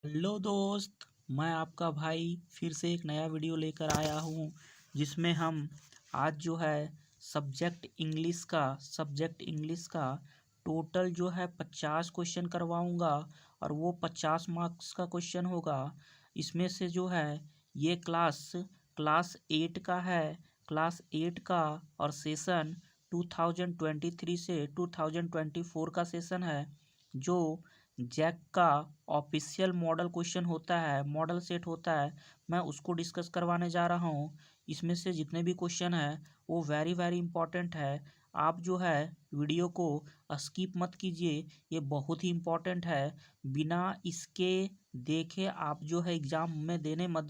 Hello दोस्त। मैं आपका भाई फिर से एक नया वीडियो लेकर आया हूँ जिसमें हम आज जो है सब्जेक्ट इंग्लिश का टोटल जो है 50 क्वेश्चन करवाऊँगा और वो 50 मार्क्स का क्वेश्चन होगा। इसमें से जो है ये क्लास 8 का है। क्लास 8 का और सेशन 2023 से 2024 का सेशन है। जो जैक का ऑफिशियल मॉडल क्वेश्चन होता है, मॉडल सेट होता है, मैं उसको डिस्कस करवाने जा रहा हूँ। इसमें से जितने भी क्वेश्चन है वो वेरी वेरी इंपॉर्टेंट है। आप जो है वीडियो को स्किप मत कीजिए, ये बहुत ही इम्पोर्टेंट है। बिना इसके देखे आप जो है एग्ज़ाम देने मत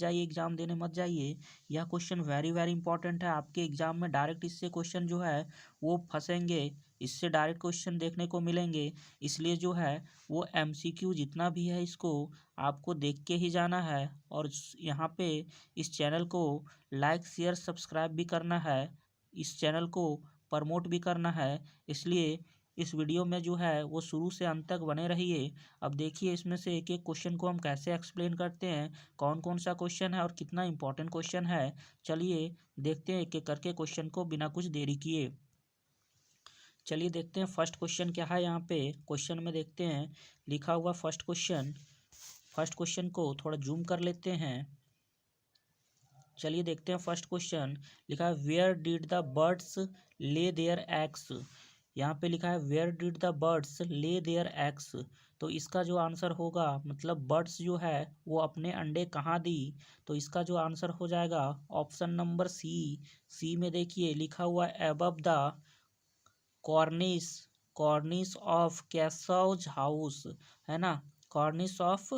जाइए। यह क्वेश्चन वेरी वेरी इंपॉर्टेंट है। आपके एग्ज़ाम में डायरेक्ट इससे क्वेश्चन जो है वो फंसेंगे, इससे डायरेक्ट क्वेश्चन देखने को मिलेंगे। इसलिए जो है वो एमसीक्यू जितना भी है इसको आपको देख के ही जाना है। और यहाँ पे इस चैनल को लाइक शेयर सब्सक्राइब भी करना है, इस चैनल को प्रमोट भी करना है। इसलिए इस वीडियो में जो है वो शुरू से अंत तक बने रहिए। अब देखिए इसमें से एक एक क्वेश्चन को हम कैसे एक्सप्लेन करते हैं, कौन कौन सा क्वेश्चन है और कितना इंपॉर्टेंट क्वेश्चन है। चलिए देखते हैं एक एक करके क्वेश्चन को बिना कुछ देरी किए। चलिए देखते हैं फर्स्ट क्वेश्चन क्या है। यहाँ पे क्वेश्चन में देखते हैं लिखा हुआ फर्स्ट क्वेश्चन को थोड़ा जूम कर लेते हैं। चलिए देखते हैं फर्स्ट क्वेश्चन लिखा है where did the birds lay their eggs. यहाँ पे लिखा है where did the birds lay their eggs. तो इसका जो आंसर होगा, मतलब बर्ड्स जो है वो अपने अंडे कहाँ दी, तो इसका जो आंसर हो जाएगा ऑप्शन नंबर सी में देखिए लिखा हुआ above the cornice cornice of Casey's house, है ना। कॉर्निस ऑफ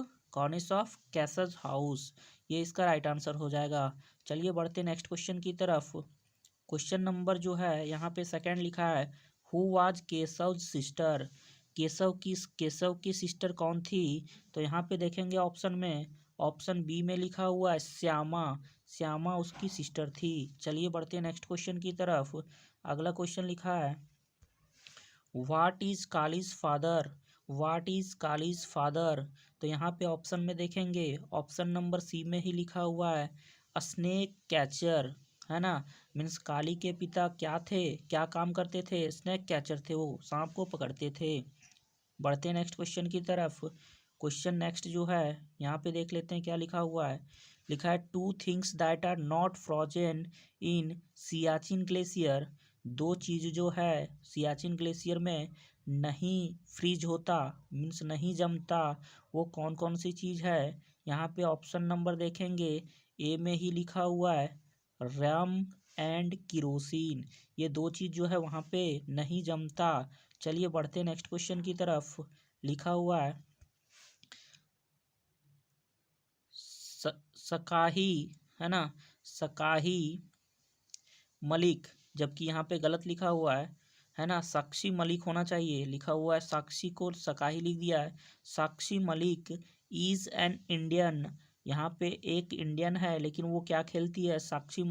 कैसज हाउस, ये इसका राइट आंसर हो जाएगा। चलिए बढ़ते नेक्स्ट क्वेश्चन की तरफ। क्वेश्चन नंबर जो है यहाँ पे सेकंड लिखा है who was Keshav sister. Keshav की सिस्टर कौन थी, तो यहाँ पे देखेंगे ऑप्शन बी में लिखा हुआ है श्यामा उसकी सिस्टर थी। चलिए बढ़ते हैं नेक्स्ट क्वेश्चन की तरफ। अगला क्वेश्चन लिखा है व्हाट इज कालीज फादर। तो यहाँ पे ऑप्शन में देखेंगे ऑप्शन नंबर सी में ही लिखा हुआ है स्नेक कैचर, है ना। मीन्स काली के पिता क्या काम करते थे, स्नेक कैचर थे, वो सांप को पकड़ते थे। बढ़ते हैं नेक्स्ट क्वेश्चन की तरफ। क्वेश्चन नेक्स्ट जो है यहाँ पे देख लेते हैं क्या लिखा हुआ है। लिखा है two things that are not frozen in Siachen glacier. दो चीज़ जो है सियाचिन ग्लेशियर में नहीं फ्रीज होता, मीन्स नहीं जमता, वो कौन कौन सी चीज़ है। यहाँ पे ऑप्शन नंबर देखेंगे ए में ही लिखा हुआ है रम एंड किरोसिन। ये दो चीज़ जो है वहाँ पे नहीं जमता। चलिए बढ़ते हैं नेक्स्ट क्वेश्चन की तरफ। लिखा हुआ है सकाही, है ना, सकाही मलिक, जबकि यहाँ पे गलत लिखा हुआ है ना, साक्षी मलिक होना चाहिए। लिखा हुआ है साक्षी को सकाही लिख दिया है। साक्षी मलिक इज एन इंडियन। यहाँ पे एक इंडियन है लेकिन वो क्या खेलती है, साक्षी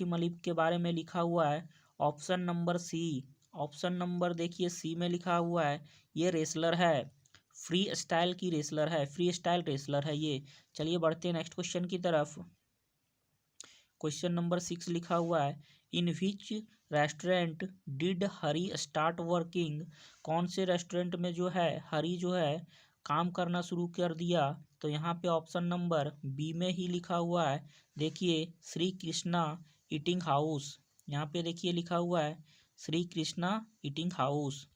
मलिक के बारे में लिखा हुआ है option number C. Option number देखिए सी में लिखा हुआ है ये रेसलर है, फ्री स्टाइल रेसलर है ये। चलिए बढ़ते हैं नेक्स्ट क्वेश्चन की तरफ। क्वेश्चन नंबर 6 लिखा हुआ है in which restaurant did Hari start working. कौन से रेस्टोरेंट में जो है हरी जो है काम करना शुरू कर दिया, तो यहाँ पे ऑप्शन नंबर बी में ही लिखा हुआ है देखिए श्री कृष्णा ईटिंग हाउस। यहाँ पे देखिए लिखा हुआ है श्री कृष्णा ईटिंग हाउस।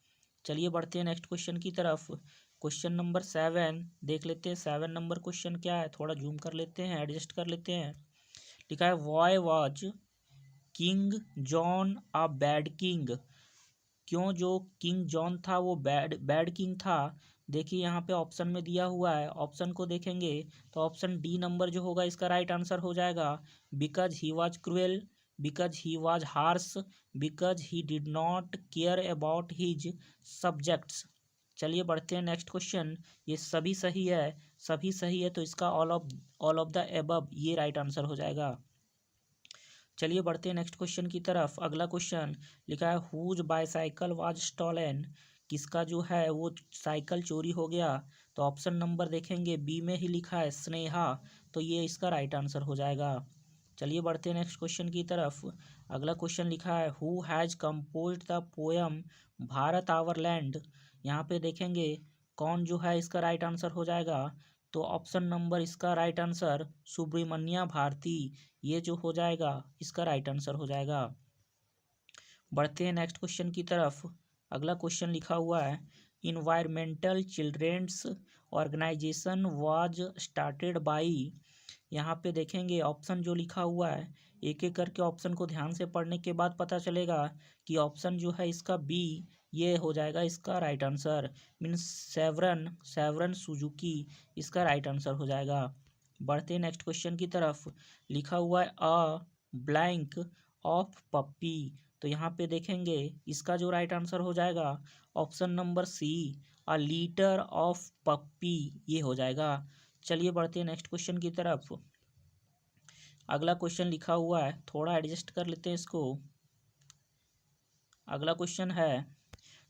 चलिए बढ़ते हैं नेक्स्ट क्वेश्चन की तरफ। क्वेश्चन नंबर 7 देख लेते हैं। 7 नंबर क्वेश्चन क्या है, थोड़ा जूम कर लेते हैं, एडजस्ट कर लेते हैं। लिखा है why was king John a bad king. क्यों जो किंग जॉन था वो बैड किंग था। देखिए यहाँ पे ऑप्शन में दिया हुआ है, ऑप्शन को देखेंगे तो ऑप्शन डी नंबर जो होगा इसका राइट आंसर हो जाएगा because he was cruel, because he was harsh, because he did not care about his subjects. चलिए बढ़ते हैं नेक्स्ट क्वेश्चन। ये सभी सही है तो इसका ऑल ऑफ द एबव ये राइट आंसर हो जाएगा। चलिए बढ़ते हैं नेक्स्ट क्वेश्चन की तरफ। अगला क्वेश्चन लिखा है हुज बाईसाइकिल वाज स्टॉलन। किसका जो है वो साइकिल चोरी हो गया, तो ऑप्शन नंबर देखेंगे बी में ही लिखा है स्नेहा, तो ये इसका राइट आंसर हो जाएगा। चलिए बढ़ते हैं नेक्स्ट क्वेश्चन की तरफ। अगला क्वेश्चन लिखा है who has composed the poem Bharat our land. यहाँ पे देखेंगे कौन जो है इसका राइट आंसर हो जाएगा, तो ऑप्शन नंबर इसका राइट आंसर सुब्रमण्या भारती, ये जो हो जाएगा इसका राइट आंसर हो जाएगा। बढ़ते हैं नेक्स्ट क्वेश्चन की तरफ। अगला क्वेश्चन लिखा हुआ है environmental children's organisation was started by. यहाँ पे देखेंगे ऑप्शन जो लिखा हुआ है, एक एक करके ऑप्शन को ध्यान से पढ़ने के बाद पता चलेगा कि ऑप्शन जो है इसका बी ये हो जाएगा इसका राइट आंसर, मीन्स सेवरन सुजुकी इसका राइट आंसर हो जाएगा। बढ़ते हैं नेक्स्ट क्वेश्चन की तरफ। लिखा हुआ है अ ब्लैंक ऑफ पप्पी, तो यहाँ पे देखेंगे इसका जो राइट आंसर हो जाएगा option number C a litter of puppy, ये हो जाएगा। चलिए बढ़ते हैं नेक्स्ट क्वेश्चन की तरफ। अगला क्वेश्चन लिखा हुआ है, थोड़ा एडजस्ट कर लेते हैं इसको। अगला क्वेश्चन है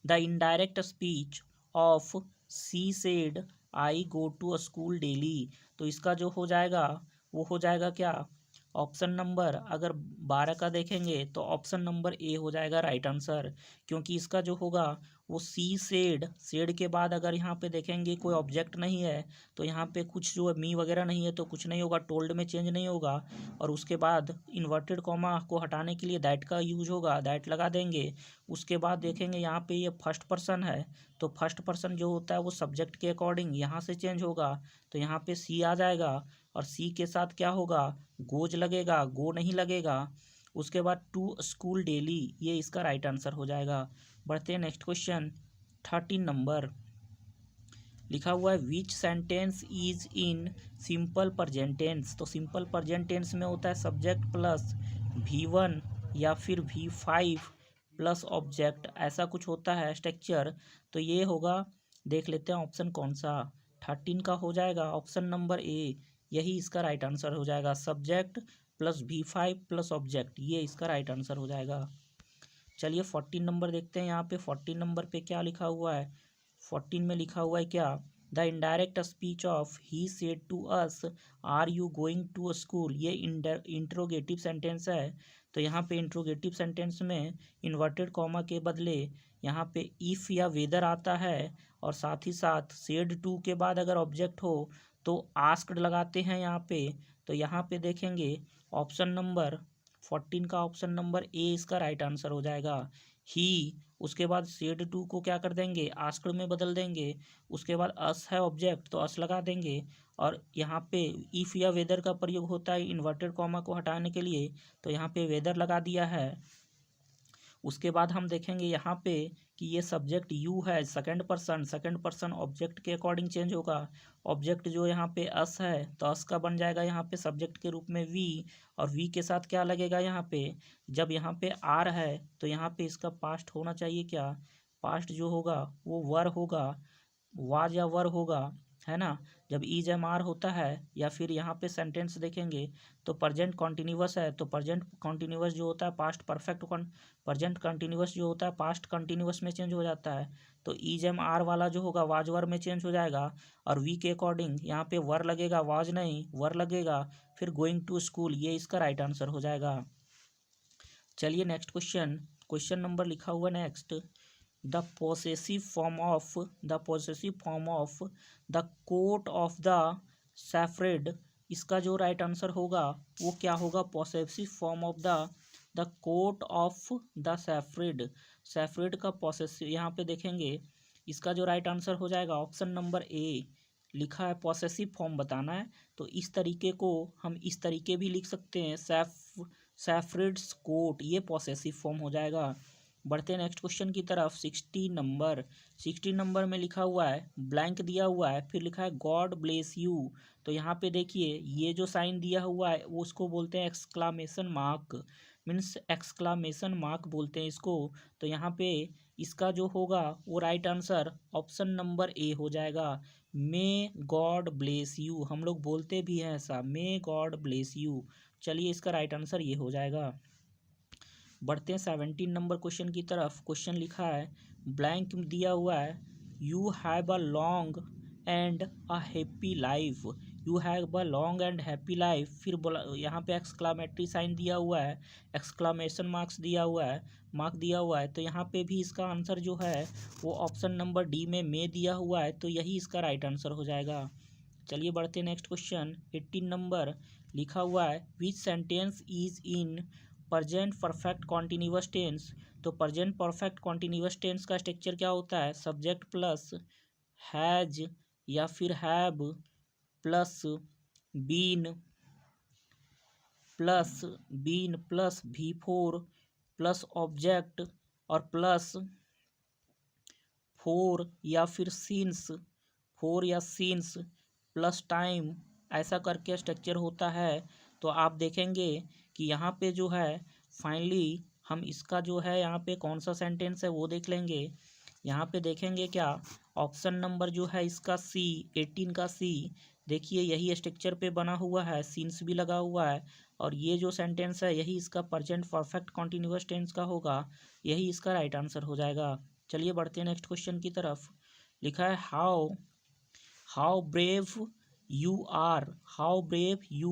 the indirect speech of she said I go to a school daily, तो इसका जो हो जाएगा वो हो जाएगा क्या, ऑप्शन नंबर अगर 12 का देखेंगे तो ऑप्शन नंबर ए हो जाएगा राइट आंसर, क्योंकि इसका जो होगा वो सी सेड के बाद अगर यहाँ पे देखेंगे कोई ऑब्जेक्ट नहीं है तो यहाँ पे कुछ जो मी वगैरह नहीं है तो कुछ नहीं होगा, टोल्ड में चेंज नहीं होगा, और उसके बाद इन्वर्टेड कॉमा को हटाने के लिए दैट का यूज होगा, दैट लगा देंगे। उसके बाद देखेंगे यहाँ पे ये फर्स्ट पर्सन है, तो फर्स्ट पर्सन जो होता है वो सब्जेक्ट के अकॉर्डिंग यहाँ से चेंज होगा, तो यहाँ पे सी आ जाएगा, और सी के साथ क्या होगा गोज लगेगा, गो नहीं लगेगा। उसके बाद टू स्कूल डेली, ये इसका राइट आंसर हो जाएगा। बढ़ते हैं नेक्स्ट क्वेश्चन 13 नंबर। लिखा हुआ है which sentence is in simple present tense, तो सिंपल प्रेजेंट टेंस में होता है सब्जेक्ट प्लस V1 या फिर V5 प्लस ऑब्जेक्ट, ऐसा कुछ होता है स्ट्रक्चर, तो ये होगा, देख लेते हैं ऑप्शन कौन सा 13 का हो जाएगा, ऑप्शन नंबर ए, यही इसका राइट आंसर हो जाएगा, subject plus V5 plus object, ये इसका राइट आंसर हो जाएगा। चलिए 14 नंबर देखते हैं, यहाँ पे 14 नंबर पे क्या लिखा हुआ है। 14 में लिखा हुआ है क्या, the indirect speech of he said to us are you going to school, ये इंट्रोगेटिव सेंटेंस है, तो यहाँ पे इंट्रोगेटिव सेंटेंस में इन्वर्टेड कॉमा के बदले यहाँ पे इफ़ या वेदर आता है, और साथ ही साथ सेड टू के बाद अगर ऑब्जेक्ट हो तो आस्क्ड लगाते हैं यहाँ पे, तो यहाँ पे देखेंगे ऑप्शन नंबर 14 का ऑप्शन नंबर ए इसका राइट आंसर हो जाएगा। ही, उसके बाद सेड टू को क्या कर देंगे आस्क्ड में बदल देंगे, उसके बाद अस है ऑब्जेक्ट तो अस लगा देंगे, और यहाँ पे इफ़ या वेदर का प्रयोग होता है इन्वर्टेड कॉमा को हटाने के लिए, तो यहाँ पे वेदर लगा दिया है। उसके बाद हम देखेंगे यहाँ पे कि ये सब्जेक्ट यू है, सेकंड पर्सन ऑब्जेक्ट के अकॉर्डिंग चेंज होगा, ऑब्जेक्ट जो यहाँ पे अस है तो अस का बन जाएगा यहाँ पे सब्जेक्ट के रूप में वी, और वी के साथ क्या लगेगा यहाँ पे, जब यहाँ पे आर है तो यहाँ पे इसका पास्ट होना चाहिए क्या, पास्ट जो होगा वो वर होगा, वाज या वर होगा, है ना। जब इज एम आर होता है या फिर यहाँ पे सेंटेंस देखेंगे तो प्रेजेंट कॉन्टिन्यूअस है, तो प्रेजेंट कॉन्टिन्यूअस जो होता है पास्ट परफेक्ट, प्रेजेंट कंटिन्यूअस जो होता है पास्ट कंटिन्यूअस में चेंज हो जाता है, तो इज एम आर वाला जो होगा वाज वर में चेंज हो जाएगा, और वी के अकॉर्डिंग यहाँ पे वर लगेगा, वाज नहीं वर लगेगा, फिर गोइंग टू स्कूल, ये इसका राइट आंसर हो जाएगा। चलिए नेक्स्ट क्वेश्चन नंबर लिखा हुआ next, the possessive form of the coat of the shepherd, इसका जो राइट आंसर होगा वो क्या होगा, possessive form of the coat of the shepherd का पोसेसिव, यहाँ पे देखेंगे इसका जो राइट आंसर हो जाएगा ऑप्शन नंबर ए, लिखा है पॉसेसिव फॉर्म बताना है, तो इस तरीके को हम इस तरीके भी लिख सकते हैं, सैफरेड्स कोट, ये पॉसेसिव फॉर्म हो जाएगा। बढ़ते हैं नेक्स्ट क्वेश्चन की तरफ। 16 नंबर में लिखा हुआ है ब्लैंक दिया हुआ है, फिर लिखा है गॉड ब्लेस यू, तो यहाँ पे देखिए ये जो साइन दिया हुआ है वो उसको बोलते हैं exclamation mark, means exclamation mark बोलते हैं इसको, तो यहाँ पे इसका जो होगा वो राइट आंसर ऑप्शन नंबर ए हो जाएगा, मे गॉड ब्लेस यू, हम लोग बोलते भी हैं ऐसा, मे गॉड ब्लेस यू। चलिए इसका राइट आंसर ये हो जाएगा। बढ़ते हैं 17 नंबर क्वेश्चन की तरफ। क्वेश्चन लिखा है ब्लैंक दिया हुआ है, you have a long and a happy life, you have a long and happy life. फिर बोला यहाँ पे एक्सक्लामेटरी साइन दिया हुआ है, एक्सक्लामेशन मार्क्स दिया हुआ है, मार्क दिया हुआ है। तो यहाँ पे भी इसका आंसर जो है वो ऑप्शन नंबर डी में मे दिया हुआ है, तो यही इसका राइट आंसर हो जाएगा। चलिए बढ़ते हैं नेक्स्ट क्वेश्चन 18 नंबर। लिखा हुआ है which sentence is in present perfect continuous tense. तो प्रजेंट परफेक्ट कॉन्टिन्यूअस टेंस का स्ट्रक्चर क्या होता है, सब्जेक्ट प्लस हैज या फिर have plus been plus V four plus object और प्लस फोर या सीन्स प्लस टाइम, ऐसा करके स्ट्रक्चर होता है। तो आप देखेंगे कि यहाँ पे जो है फाइनली हम इसका जो है यहाँ पे कौन सा सेंटेंस है वो देख लेंगे। यहाँ पे देखेंगे क्या, ऑप्शन नंबर जो है इसका सी, 18 का सी, देखिए यही स्ट्रक्चर पे बना हुआ है, सीन्स भी लगा हुआ है, और ये जो सेंटेंस है यही इसका प्रेजेंट परफेक्ट कॉन्टिन्यूअस टेंस का होगा, यही इसका राइट आंसर हो जाएगा। चलिए बढ़ते हैं नेक्स्ट क्वेश्चन की तरफ। लिखा है how brave you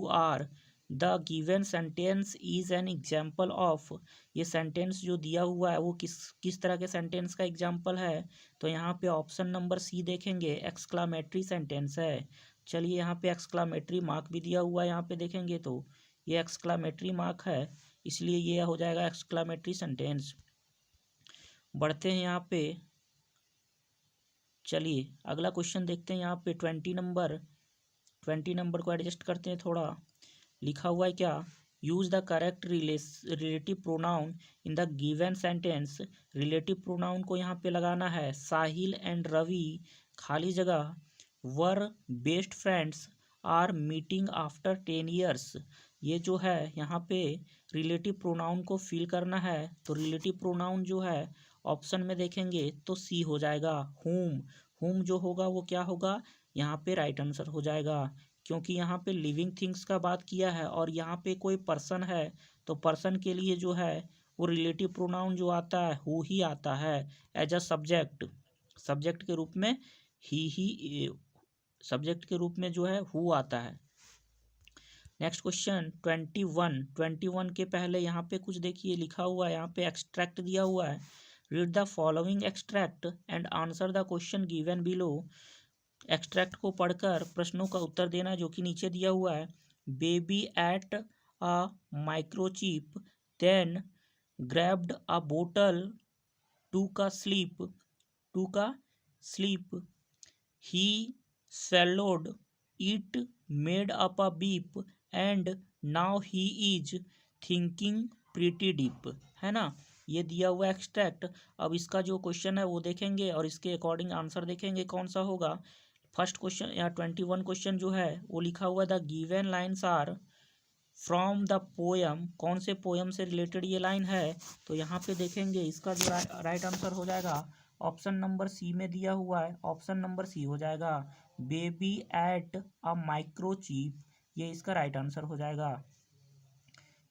are the given sentence is an example of. ये सेंटेंस जो दिया हुआ है वो किस तरह के सेंटेंस का एग्जाम्पल है, तो यहाँ पे ऑप्शन नंबर सी देखेंगे, एक्सक्लामेटरी सेंटेंस है। चलिए यहाँ पे एक्सक्लामेटरी मार्क भी दिया हुआ है, यहाँ पे देखेंगे तो ये एक्सक्लामेटरी मार्क है, इसलिए ये हो जाएगा एक्सक्लामेटरी सेंटेंस। बढ़ते हैं यहाँ पे, चलिए अगला क्वेश्चन देखते हैं। यहाँ पे 20 नंबर को एडजस्ट करते हैं थोड़ा। लिखा हुआ है क्या, use the correct relative pronoun in the given sentence. Relative pronoun को यहाँ पे लगाना है, साहिल एंड रवि खाली जगह were best friends are meeting after 10 years. ये जो है यहाँ पे रिलेटिव प्रोनाउन को फिल करना है, तो रिलेटिव प्रोनाउन जो है ऑप्शन में देखेंगे तो सी हो जाएगा, होम जो होगा वो क्या होगा, यहाँ पे राइट आंसर हो जाएगा, क्योंकि यहाँ पे लिविंग थिंग्स का बात किया है और यहाँ पे कोई पर्सन है, तो पर्सन के लिए जो है वो रिलेटिव प्रोनाउन जो आता है हु ही आता है एज अ सब्जेक्ट के रूप में, ही सब्जेक्ट के रूप में जो है हु आता है। नेक्स्ट क्वेश्चन 21 के पहले यहाँ पे कुछ देखिए लिखा हुआ है, यहाँ पे एक्सट्रैक्ट दिया हुआ है। Read the following extract and answer the question given below. Extract को पढ़कर प्रश्नों का उत्तर देना जो कि नीचे दिया हुआ है। Baby ate a microchip then grabbed a bottle to का sleep he swallowed it made up a beep and now he is thinking pretty deep, है ना, ये दिया हुआ एक्सट्रैक्ट। अब इसका जो क्वेश्चन है वो देखेंगे और इसके अकॉर्डिंग आंसर देखेंगे कौन सा होगा। फर्स्ट क्वेश्चन या 21 क्वेश्चन जो है वो लिखा हुआ है the given lines are from the poem, कौन से पोयम से रिलेटेड ये लाइन है, तो यहाँ पे देखेंगे इसका जो राइट आंसर हो जाएगा ऑप्शन नंबर सी में दिया हुआ है, ऑप्शन नंबर सी हो जाएगा, बेबी एट अ माइक्रोचिप, ये इसका राइट आंसर हो जाएगा।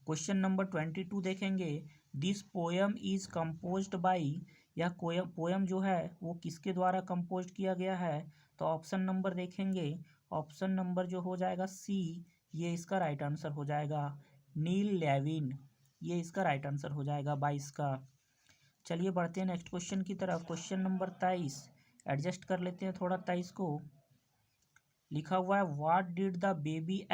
क्वेश्चन नंबर 22 देखेंगे, this poem is composed bye, यह पोयम जो है वो किसके द्वारा कंपोज किया गया है, तो ऑप्शन नंबर देखेंगे, ऑप्शन नंबर जो हो जाएगा सी, ये इसका राइट आंसर हो जाएगा, नील लेविन, ये इसका राइट आंसर हो जाएगा 22 का। चलिए बढ़ते हैं नेक्स्ट क्वेश्चन की तरफ। क्वेश्चन नंबर 23 एडजस्ट कर लेते हैं थोड़ा 23 को। लिखा हुआ है व्हाट डिड द बेबी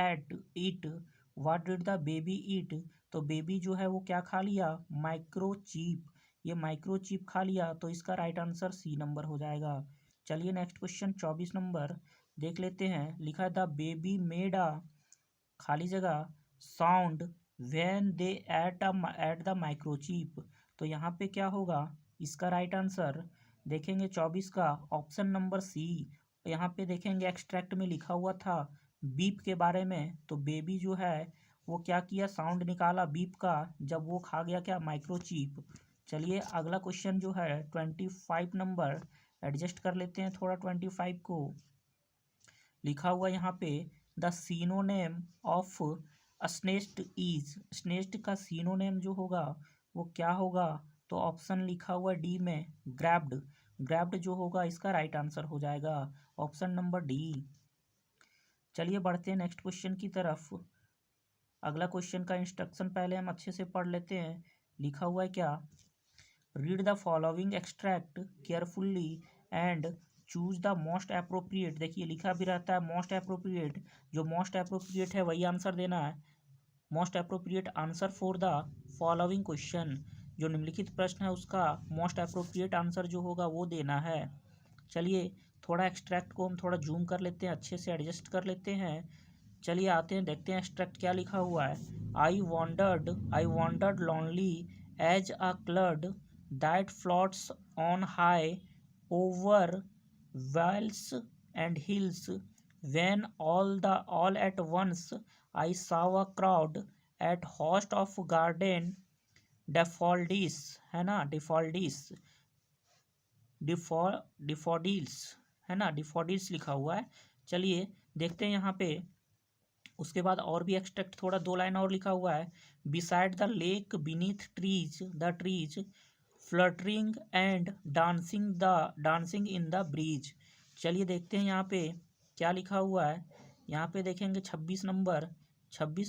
ईट, तो बेबी जो है वो क्या खा लिया, माइक्रोचिप, ये माइक्रोचिप खा लिया, तो इसका राइट आंसर सी नंबर हो जाएगा। चलिए नेक्स्ट क्वेश्चन 24 नंबर देख लेते हैं। लिखा है द बेबी मेड अ खाली जगह sound when they at the microchip, तो यहाँ पे क्या होगा, इसका राइट आंसर देखेंगे 24 का ऑप्शन नंबर सी। यहाँ पे देखेंगे एक्सट्रैक्ट में लिखा हुआ था बीप के बारे में, तो बेबी जो है वो क्या किया, साउंड निकाला बीप का जब वो खा गया क्या, माइक्रोचिप। चलिए अगला क्वेश्चन जो है 25 नंबर एडजस्ट कर लेते हैं थोड़ा 25 को। लिखा हुआ यहाँ पे द सिनोनेम ऑफ स्नेस्ट इज, स्नेस्ट का सिनोनेम जो होगा वो क्या होगा, तो ऑप्शन लिखा हुआ डी में ग्रैब्ड, ग्रैब्ड जो होगा इसका राइट आंसर हो जाएगा ऑप्शन नंबर डी। चलिए बढ़ते हैं नेक्स्ट क्वेश्चन की तरफ। अगला क्वेश्चन का इंस्ट्रक्शन पहले हम अच्छे से पढ़ लेते हैं। लिखा हुआ है क्या, read the following extract carefully and choose the most appropriate. देखिए लिखा भी रहता है मोस्ट अप्रोप्रिएट, जो मोस्ट अप्रोप्रिएट है वही आंसर देना है। Most appropriate answer for the following question, जो निम्नलिखित प्रश्न है उसका मोस्ट अप्रोप्रिएट आंसर जो होगा वो देना है। चलिए थोड़ा एक्सट्रैक्ट को हम थोड़ा जूम कर लेते हैं, अच्छे से एडजस्ट कर लेते हैं। चलिए आते हैं देखते हैं एक्सट्रैक्ट क्या लिखा हुआ है। I wandered lonely as a cloud that floats on high over vales and hills when all at once I saw a crowd at host of garden daffodils, है ना, डिफोडिल्स है ना, डिफोडिल्स लिखा हुआ है। चलिए देखते हैं यहाँ पे। उसके बाद और भी एक्सट्रैक्ट थोड़ा 2 लाइन और लिखा हुआ है। Beside the lake beneath trees fluttering and dancing in the breeze. चलिए देखते हैं यहाँ पे क्या लिखा हुआ है। यहाँ पे देखेंगे 26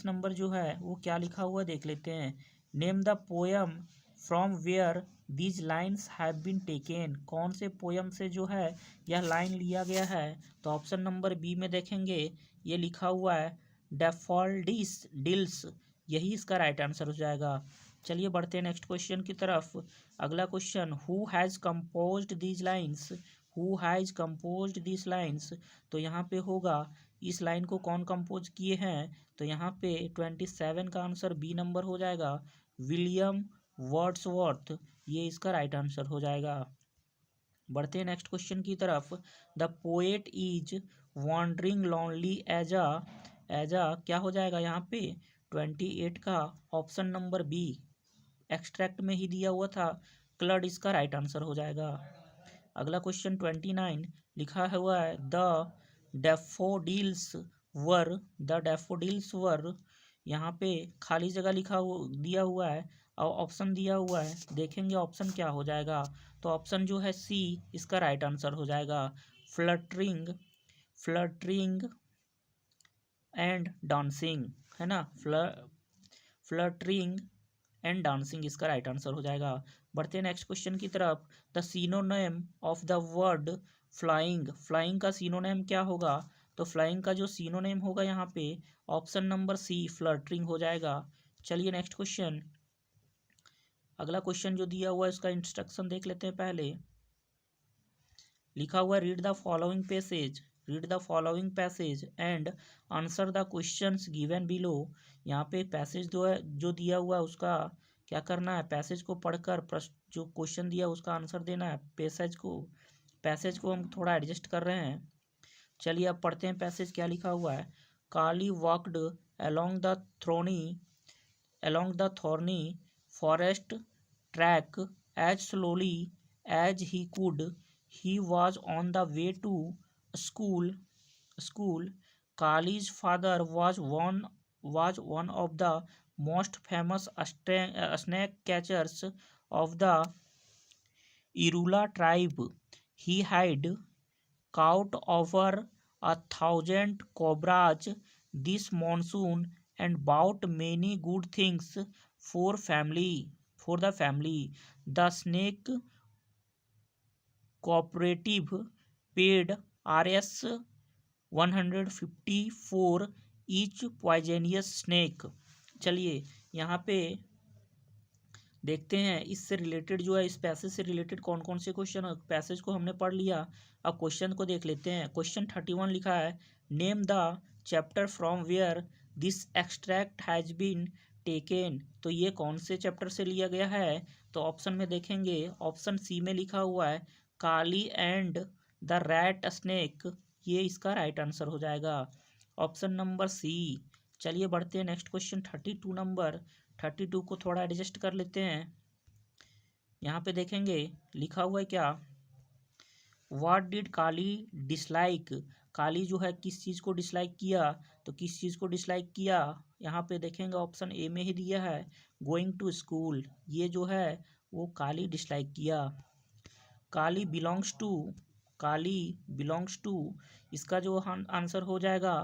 नंबर जो है वो क्या लिखा हुआ है देख लेते हैं। Name the poem from where these lines have been taken. कौन से पोयम से जो है यह लाइन लिया गया है, तो ऑप्शन नंबर बी में देखेंगे ये लिखा हुआ है डैफोडिल्स, यही इसका राइट आंसर हो जाएगा। चलिए बढ़ते हैं नेक्स्ट क्वेश्चन की तरफ। अगला question, who has composed these lines, तो यहाँ पे होगा इस लाइन को कौन कंपोज किए हैं, तो यहाँ पे 27 का आंसर बी नंबर हो जाएगा, विलियम वर्ड्सवर्थ, ये इसका राइट आंसर हो जाएगा। बढ़ते हैं नेक्स्ट क्वेश्चन की तरफ। The poet is wandering lonely as a क्या हो जाएगा यहाँ पे 28 का ऑप्शन नंबर बी, एक्सट्रैक्ट में ही दिया हुआ था, क्लड इसका राइट आंसर हो जाएगा। अगला क्वेश्चन 29 लिखा हुआ है डैफोडिल्स वर, यहाँ पे खाली जगह दिया हुआ है और ऑप्शन दिया हुआ है। देखेंगे ऑप्शन क्या हो जाएगा, तो ऑप्शन जो है सी इसका राइट आंसर हो जाएगा, फ्लटरिंग एंड डांसिंग, है ना, फ्लटरिंग एंड डांसिंग इसका राइट आंसर हो जाएगा। बढ़ते हैं नेक्स्ट क्वेश्चन की तरफ। The synonym of the word flying का सिनोनिम क्या होगा, तो फ्लाइंग का जो सिनोनिम होगा यहाँ पे ऑप्शन नंबर सी फ्लटरिंग हो जाएगा। चलिए नेक्स्ट क्वेश्चन, अगला क्वेश्चन जो दिया हुआ है उसका इंस्ट्रक्शन देख लेते हैं पहले। लिखा हुआ है read the following passage and answer the questions given below. यहाँ पे पैसेज जो दिया हुआ है उसका क्या करना है, पैसेज को पढ़कर जो क्वेश्चन दिया उसका आंसर देना है। पैसेज को हम थोड़ा एडजस्ट कर रहे हैं। चलिए अब पढ़ते हैं पैसेज क्या लिखा हुआ है। Kali walked along the thorny forest track as slowly as he could. He was on the way to school. Kali's father was one of the most famous snake catchers of the Irula tribe. He had caught over 1,000 cobras this monsoon and bought many good things for the family. The snake cooperative paid Rs 150 for each poisonous snake. चलिए यहाँ पे देखते हैं इससे related जो है, इस passage से रिलेटेड कौन कौन से क्वेश्चन, पैसेज को हमने पढ़ लिया। अब क्वेश्चन को देख लेते हैं। क्वेश्चन 31 लिखा है name the chapter from where this extract has been taken. तो ये कौन से चैप्टर से लिया गया है, तो ऑप्शन में देखेंगे ऑप्शन सी में लिखा हुआ है काली एंड द रैट स्नेक, ये इसका राइट आंसर हो जाएगा, ऑप्शन नंबर सी। चलिए बढ़ते हैं नेक्स्ट क्वेश्चन 32 को थोड़ा एडजस्ट कर लेते हैं। यहाँ पे देखेंगे लिखा हुआ है क्या, व्हाट डिड काली डिसलाइक। काली जो है किस चीज़ को डिसलाइक किया, तो किस चीज़ को डिसलाइक किया, यहाँ पे देखेंगे ऑप्शन ए में ही दिया है गोइंग टू स्कूल, ये जो है वो काली डिसलाइक किया। काली बिलोंग्स टू इसका जो आंसर हो जाएगा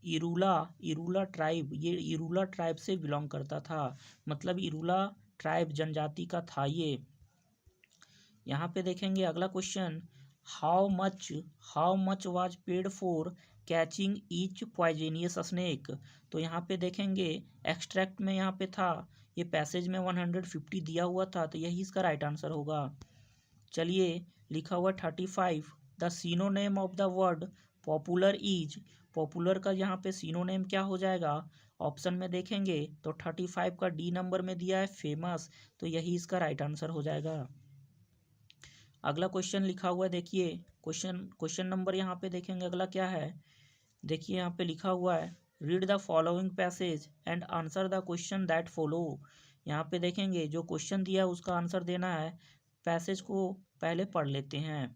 इरूला ट्राइब। ये इरूला ट्राइब से बिलोंग करता था, मतलब इरूला ट्राइब जनजाति का था ये। यहाँ पे देखेंगे अगला question, how much was paid for catching each poisonous snake. तो यहाँ पे देखेंगे एक्सट्रैक्ट में यहाँ पे था, ये पैसेज में 150 दिया हुआ था, तो यही इसका राइट आंसर होगा। चलिए लिखा हुआ 35, the synonym of the word popular is. Popular का यहाँ पे सिनोनेम क्या हो जाएगा, ऑप्शन में देखेंगे तो 35 का डी नंबर में दिया है फेमस, तो यही इसका राइट आंसर हो जाएगा। अगला क्वेश्चन लिखा हुआ है, देखिए क्वेश्चन नंबर यहाँ पे देखेंगे अगला क्या है। देखिए यहाँ पे लिखा हुआ है, read the following passage and answer the question that follow. यहाँ पे देखेंगे जो क्वेश्चन दिया है उसका आंसर देना है। पैसेज को पहले पढ़ लेते हैं,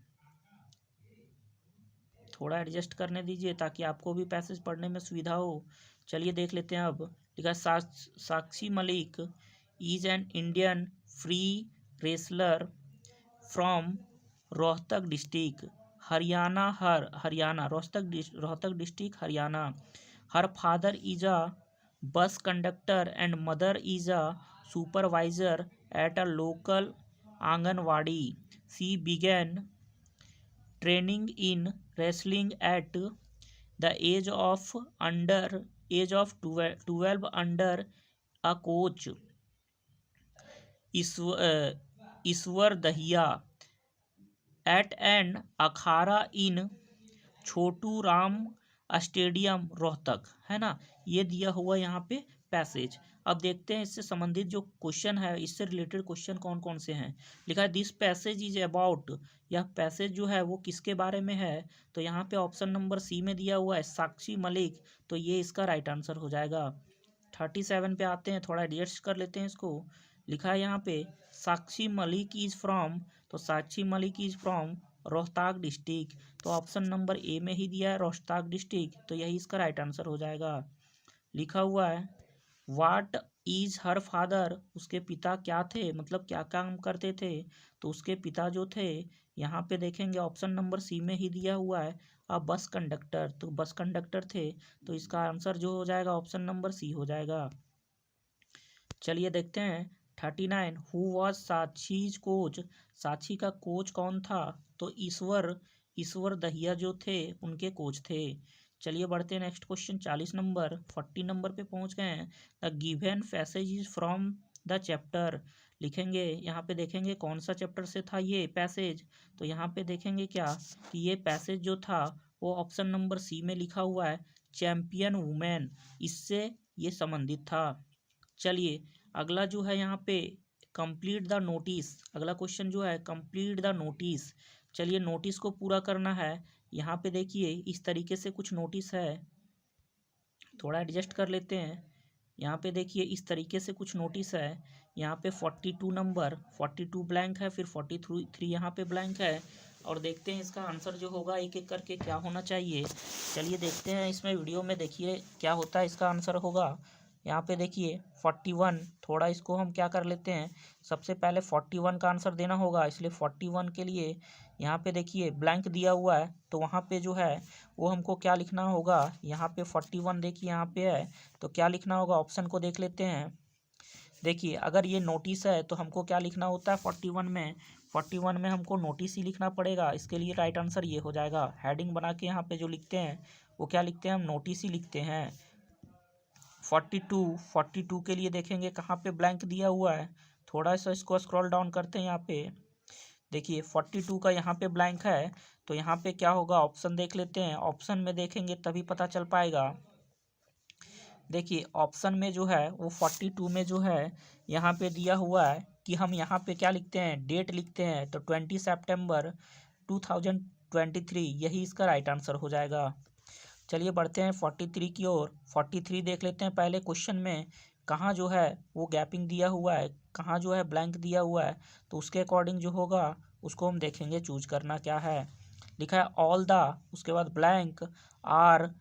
थोड़ा एडजस्ट करने दीजिए ताकि आपको भी पैसेज पढ़ने में सुविधा हो। चलिए देख लेते हैं। अब लिखा, Sakshi Malik is an Indian free wrestler from Rohtak district Haryana Rohtak district Haryana. Her father is a bus conductor and mother is a supervisor at a local anganwadi. She began training in wrestling at the age of 12 under a coach Ishwar Dahiya at an akhara in Chhotu Ram stadium Rohtak, है ना। ये दिया हुआ यहाँ पे passage. अब देखते हैं इससे संबंधित जो क्वेश्चन है, इससे रिलेटेड क्वेश्चन कौन कौन से हैं। लिखा है दिस पैसेज इज अबाउट, यह पैसेज जो है वो किसके बारे में है। तो यहाँ पे ऑप्शन नंबर सी में दिया हुआ है साक्षी मलिक, तो ये इसका राइट आंसर हो जाएगा। 37 पे आते हैं, थोड़ा एडजस्ट कर लेते हैं इसको। लिखा है यहाँ पे साक्षी मलिक इज फ्रॉम, तो Sakshi Malik is from Rohtak district, तो ऑप्शन नंबर ए में ही दिया है रोहतक डिस्ट्रिक्ट, तो यही इसका राइट आंसर हो जाएगा। लिखा हुआ है वाट इज हर फादर, उसके पिता क्या थे, मतलब क्या काम करते थे। तो उसके पिता जो थे, यहाँ पे देखेंगे ऑप्शन नंबर सी में ही दिया हुआ है अ बस कंडक्टर, तो बस कंडक्टर थे, तो इसका आंसर जो हो जाएगा ऑप्शन नंबर सी हो जाएगा। चलिए देखते हैं 39, हु वॉज साक्षीज कोच, साक्षी का कोच कौन था। तो ईश्वर दहिया जो थे उनके कोच थे। चलिए बढ़ते हैं नेक्स्ट क्वेश्चन 40 नंबर पे पहुंच गए हैं। The given passage is from the chapter. लिखेंगे यहाँ पे देखेंगे कौन सा चैप्टर से था ये पैसेज। तो यहाँ पे देखेंगे क्या कि ये पैसेज जो था वो ऑप्शन नंबर सी में लिखा हुआ है चैंपियन वुमेन, इससे ये संबंधित था। चलिए अगला जो है यहाँ पे कंप्लीट द नोटिस, अगला क्वेश्चन जो है कंप्लीट द नोटिस। चलिए नोटिस को पूरा करना है। यहाँ पे देखिए इस तरीके से कुछ नोटिस है, थोड़ा एडजस्ट कर लेते हैं। यहाँ पे देखिए इस तरीके से कुछ नोटिस है। यहाँ पे 42 नंबर 42 ब्लैंक है, फिर 43 यहाँ पे ब्लैंक है। और देखते हैं इसका आंसर जो होगा एक एक करके क्या होना चाहिए। चलिए देखते हैं इसमें वीडियो में, देखिए क्या होता है इसका आंसर होगा। यहाँ पे देखिए 41, थोड़ा इसको हम क्या कर लेते हैं, सबसे पहले 41 का आंसर देना होगा, इसलिए 41 के लिए यहाँ पे देखिए ब्लैंक दिया हुआ है, तो वहाँ पे जो है वो हमको क्या लिखना होगा। यहाँ पे 41 देखिए यहाँ पे है, तो क्या लिखना होगा, ऑप्शन को देख लेते हैं। देखिए अगर ये नोटिस है तो हमको क्या लिखना होता है 41 में हमको नोटिस ही लिखना पड़ेगा। इसके लिए राइट आंसर ये हो जाएगा। हेडिंग बना के यहाँ पे जो लिखते हैं वो क्या लिखते हैं, हम नोटिस ही लिखते हैं। 42 के लिए देखेंगे कहाँ पे ब्लैंक दिया हुआ है, थोड़ा सा इसको स्क्रॉल डाउन करते हैं। यहाँ पे देखिए 42 का यहाँ पे ब्लैंक है, तो यहाँ पे क्या होगा, ऑप्शन देख लेते हैं। ऑप्शन में देखेंगे तभी पता चल पाएगा। देखिए ऑप्शन में जो है वो 42 में जो है यहाँ पे दिया हुआ है कि हम यहाँ पे क्या लिखते हैं, डेट लिखते हैं, तो 20 सितंबर 2023, यही इसका राइट आंसर हो जाएगा। चलिए बढ़ते हैं 43 की ओर। 43 देख लेते हैं पहले क्वेश्चन में कहाँ जो है वो गैपिंग दिया हुआ है, कहाँ जो है ब्लैंक दिया हुआ है, तो उसके अकॉर्डिंग जो होगा उसको हम देखेंगे चूज करना क्या है। लिखा है ऑल द, उसके बाद blank are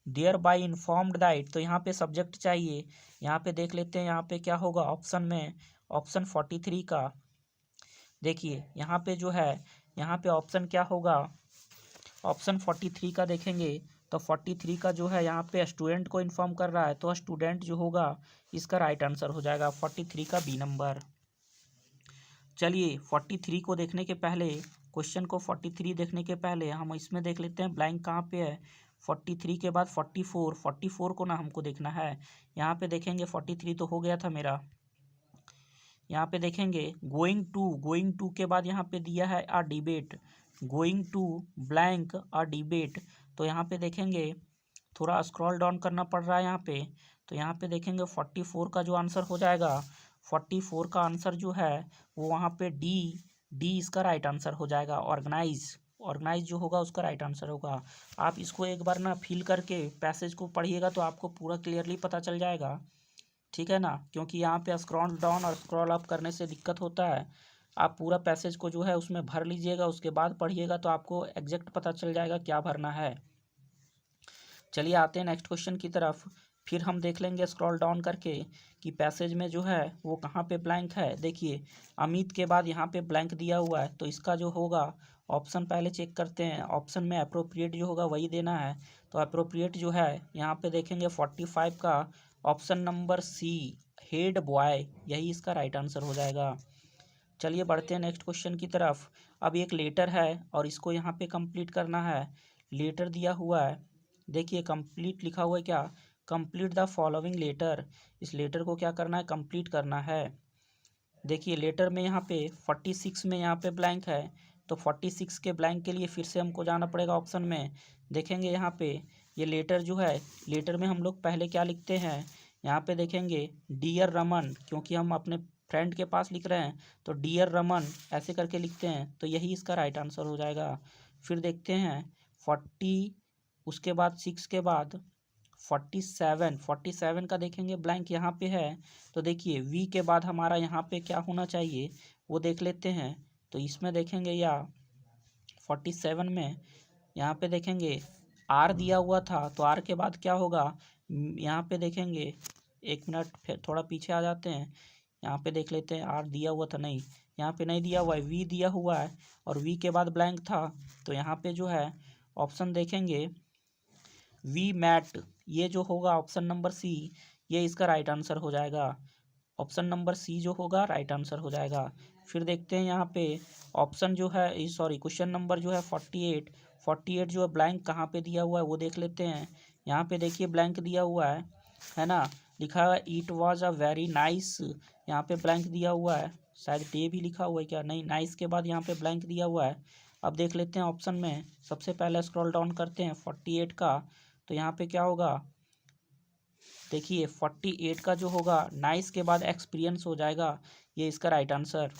there by informed that, तो यहाँ पे सब्जेक्ट चाहिए। यहाँ पे देख लेते हैं यहाँ पे क्या होगा ऑप्शन में, ऑप्शन 43 का देखिए यहाँ पे जो है, यहाँ पे ऑप्शन क्या होगा, ऑप्शन 43 का देखेंगे तो 43 का जो है यहाँ पे स्टूडेंट को इन्फॉर्म कर रहा है, तो स्टूडेंट जो होगा इसका राइट आंसर हो जाएगा 43 का बी नंबर। चलिए 43 को देखने के पहले, क्वेश्चन को 43 देखने के पहले हम इसमें देख लेते हैं ब्लैंक कहाँ पे है। 43 के बाद 44 को ना हमको देखना है। यहाँ पे देखेंगे 43 तो हो गया था मेरा। यहाँ पे देखेंगे गोइंग टू के बाद यहाँ पे दिया है a debate, going to blank a debate. तो यहाँ पे देखेंगे थोड़ा स्क्रॉल डाउन करना पड़ रहा है यहाँ पे, तो यहाँ पे देखेंगे 44 का जो आंसर हो जाएगा, 44 का आंसर जो है वो वहाँ पे डी इसका राइट आंसर हो जाएगा। ऑर्गेनाइज जो होगा उसका राइट आंसर होगा। आप इसको एक बार ना फिल करके पैसेज को पढ़िएगा तो आपको पूरा क्लियरली पता चल जाएगा, ठीक है ना, क्योंकि यहाँ पे स्क्रॉल डाउन और स्क्रॉल अप करने से दिक्कत होता है। आप पूरा पैसेज को जो है उसमें भर लीजिएगा, उसके बाद पढ़िएगा तो आपको एग्जैक्ट पता चल जाएगा क्या भरना है। चलिए आते हैं नेक्स्ट क्वेश्चन की तरफ। फिर हम देख लेंगे स्क्रॉल डाउन करके कि पैसेज में जो है वो कहाँ पे ब्लैंक है। देखिए अमित के बाद यहाँ पे ब्लैंक दिया हुआ है, तो इसका जो होगा ऑप्शन पहले चेक करते हैं। ऑप्शन में अप्रोप्रिएट जो होगा वही देना है, तो अप्रोप्रिएट जो है यहाँ पे देखेंगे 45 का option number C head boy, यही इसका राइट आंसर हो जाएगा। चलिए बढ़ते हैं नेक्स्ट क्वेश्चन की तरफ। अब एक लेटर है और इसको यहाँ पे कंप्लीट करना है। लेटर दिया हुआ है, देखिए कंप्लीट लिखा हुआ है क्या, कंप्लीट द फॉलोइंग लेटर। इस लेटर को क्या करना है, कंप्लीट करना है। देखिए लेटर में यहाँ पे 46 में यहाँ पे ब्लैंक है, तो 46 के ब्लैंक के लिए फिर से हमको जाना पड़ेगा ऑप्शन में। देखेंगे यहाँ पे ये लेटर जो है, लेटर में हम लोग पहले क्या लिखते हैं, यहाँ पे देखेंगे डियर रमन, क्योंकि हम अपने फ्रेंड के पास लिख रहे हैं तो डियर रमन ऐसे करके लिखते हैं, तो यही इसका राइट आंसर हो जाएगा। फिर देखते हैं 40, उसके बाद 6 के बाद 47 का देखेंगे ब्लैंक यहाँ पे है, तो देखिए वी के बाद हमारा यहाँ पे क्या होना चाहिए वो देख लेते हैं। तो इसमें देखेंगे या 47 में यहाँ पे देखेंगे आर दिया हुआ था, तो आर के बाद क्या होगा, यहाँ पे देखेंगे, एक मिनट फिर थोड़ा पीछे आ जाते हैं, यहाँ पे देख लेते हैं आर दिया हुआ था, नहीं यहाँ पे नहीं दिया हुआ है, वी दिया हुआ है और वी के बाद ब्लैंक था, तो यहाँ पे जो है ऑप्शन देखेंगे वी मैट, ये जो होगा ऑप्शन नंबर सी, ये इसका राइट आंसर हो जाएगा। ऑप्शन नंबर सी जो होगा राइट आंसर हो जाएगा। फिर देखते हैं यहाँ पे ऑप्शन जो है, सॉरी क्वेश्चन नंबर जो है 48 जो है ब्लैंक कहाँ पे दिया हुआ है वो देख लेते हैं। यहाँ पे देखिए ब्लैंक दिया हुआ है ना, लिखा हुआ है it was a very nice, यहाँ पे ब्लैंक दिया हुआ है, शायद डे भी लिखा हुआ है क्या, नहीं नाइस के बाद यहाँ पे ब्लैंक दिया हुआ है। अब देख लेते हैं ऑप्शन में, सबसे पहले स्क्रॉल डाउन करते हैं 48 का, तो यहाँ पे क्या होगा, देखिए 48 का जो होगा नाइस के बाद एक्सपीरियंस हो जाएगा, ये इसका राइट आंसर।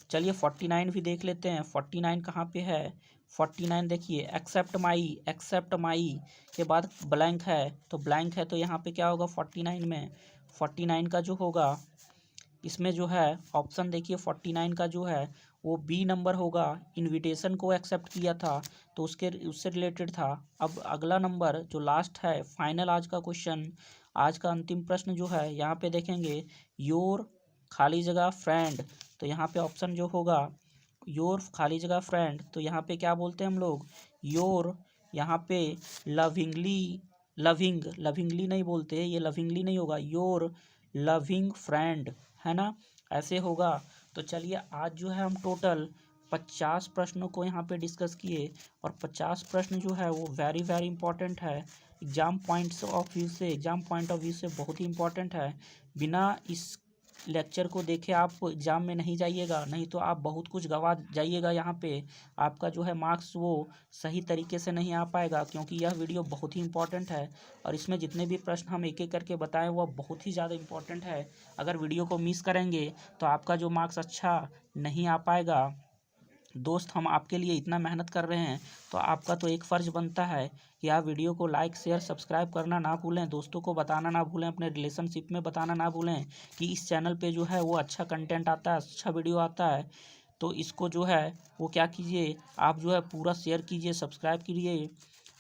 चलिए 49 भी देख लेते हैं, 49 कहाँ पे है, 49 देखिए एक्सेप्ट माई के बाद ब्लैंक है, तो ब्लैंक है तो यहाँ पे क्या होगा 49 में, 49 का जो होगा इसमें जो है ऑप्शन देखिए 49 का जो है वो बी नंबर होगा, इनविटेशन को एक्सेप्ट किया था तो उससे रिलेटेड था। अब अगला नंबर जो लास्ट है फाइनल आज का क्वेश्चन, आज का अंतिम प्रश्न जो है, यहाँ पे देखेंगे योर खाली जगह फ्रेंड, तो यहाँ पे ऑप्शन जो होगा योर खाली जगह फ्रेंड, तो यहाँ पे क्या बोलते हैं हम लोग, योर यहाँ पे लविंगली नहीं बोलते, ये लविंगली नहीं होगा, योर लविंग फ्रेंड, है ना, ऐसे होगा। तो चलिए आज जो है हम टोटल 50 प्रश्नों को यहाँ पे डिस्कस किए, और 50 प्रश्न जो है वो वेरी वेरी इंपॉर्टेंट है, एग्जाम पॉइंट ऑफ व्यू से बहुत ही इंपॉर्टेंट है। बिना इस लेक्चर को देखे आप एग्ज़ाम में नहीं जाइएगा, नहीं तो आप बहुत कुछ गवा जाइएगा, यहाँ पे आपका जो है मार्क्स वो सही तरीके से नहीं आ पाएगा, क्योंकि यह वीडियो बहुत ही इंपॉर्टेंट है और इसमें जितने भी प्रश्न हम एक एक करके बताएं वह बहुत ही ज़्यादा इंपॉर्टेंट है। अगर वीडियो को मिस करेंगे तो आपका जो मार्क्स अच्छा नहीं आ पाएगा। दोस्त हम आपके लिए इतना मेहनत कर रहे हैं तो आपका तो एक फ़र्ज़ बनता है कि आप वीडियो को लाइक शेयर सब्सक्राइब करना ना भूलें, दोस्तों को बताना ना भूलें, अपने रिलेशनशिप में बताना ना भूलें कि इस चैनल पे जो है वो अच्छा कंटेंट आता है, अच्छा वीडियो आता है। तो इसको जो है वो क्या कीजिए, आप जो है पूरा शेयर कीजिए, सब्सक्राइब कीजिए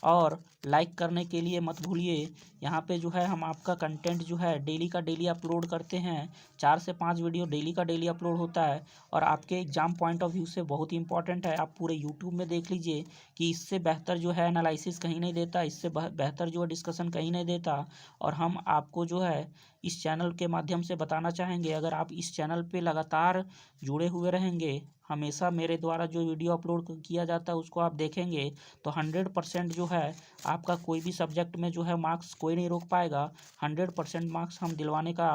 और लाइक करने के लिए मत भूलिए। यहाँ पे जो है हम आपका कंटेंट जो है डेली का डेली अपलोड करते हैं। 4 से 5 वीडियो डेली का डेली अपलोड होता है और आपके एग्ज़ाम पॉइंट ऑफ व्यू से बहुत ही इंपॉर्टेंट है। आप पूरे यूट्यूब में देख लीजिए कि इससे बेहतर जो है एनालिसिस कहीं नहीं देता, इससे बेहतर जो है डिस्कशन कहीं नहीं देता। और हम आपको जो है इस चैनल के माध्यम से बताना चाहेंगे, अगर आप इस चैनल पे लगातार जुड़े हुए रहेंगे, हमेशा मेरे द्वारा जो वीडियो अपलोड किया जाता है उसको आप देखेंगे, तो 100% जो है आपका कोई भी सब्जेक्ट में जो है मार्क्स कोई नहीं रोक पाएगा। 100% मार्क्स हम दिलवाने का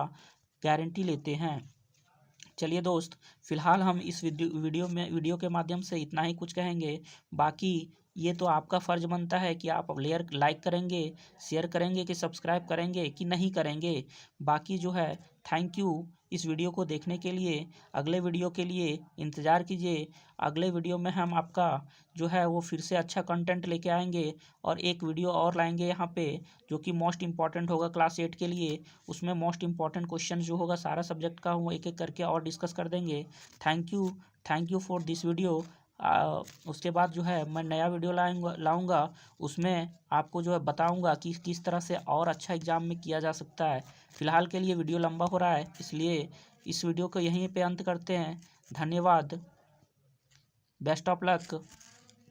गारंटी लेते हैं। चलिए दोस्त, फिलहाल हम इस वीडियो के माध्यम से इतना ही कुछ कहेंगे। बाकी ये तो आपका फ़र्ज़ बनता है कि आप लाइक करेंगे, शेयर करेंगे कि सब्सक्राइब करेंगे कि नहीं करेंगे। बाकी जो है थैंक यू इस वीडियो को देखने के लिए। अगले वीडियो के लिए इंतज़ार कीजिए। अगले वीडियो में हम आपका जो है वो फिर से अच्छा कंटेंट लेके आएंगे और एक वीडियो और लाएंगे यहाँ पे, जो कि मोस्ट इम्पॉर्टेंट होगा क्लास 8 के लिए। उसमें मोस्ट इम्पॉर्टेंट क्वेश्चन जो होगा सारा सब्जेक्ट का वो एक एक करके और डिस्कस कर देंगे। Thank you for this video. उसके बाद जो है मैं नया वीडियो लाऊंगा। उसमें आपको जो है बताऊंगा कि किस तरह से और अच्छा एग्ज़ाम में किया जा सकता है। फ़िलहाल के लिए वीडियो लंबा हो रहा है, इसलिए इस वीडियो को यहीं पे अंत करते हैं। धन्यवाद। Best of luck.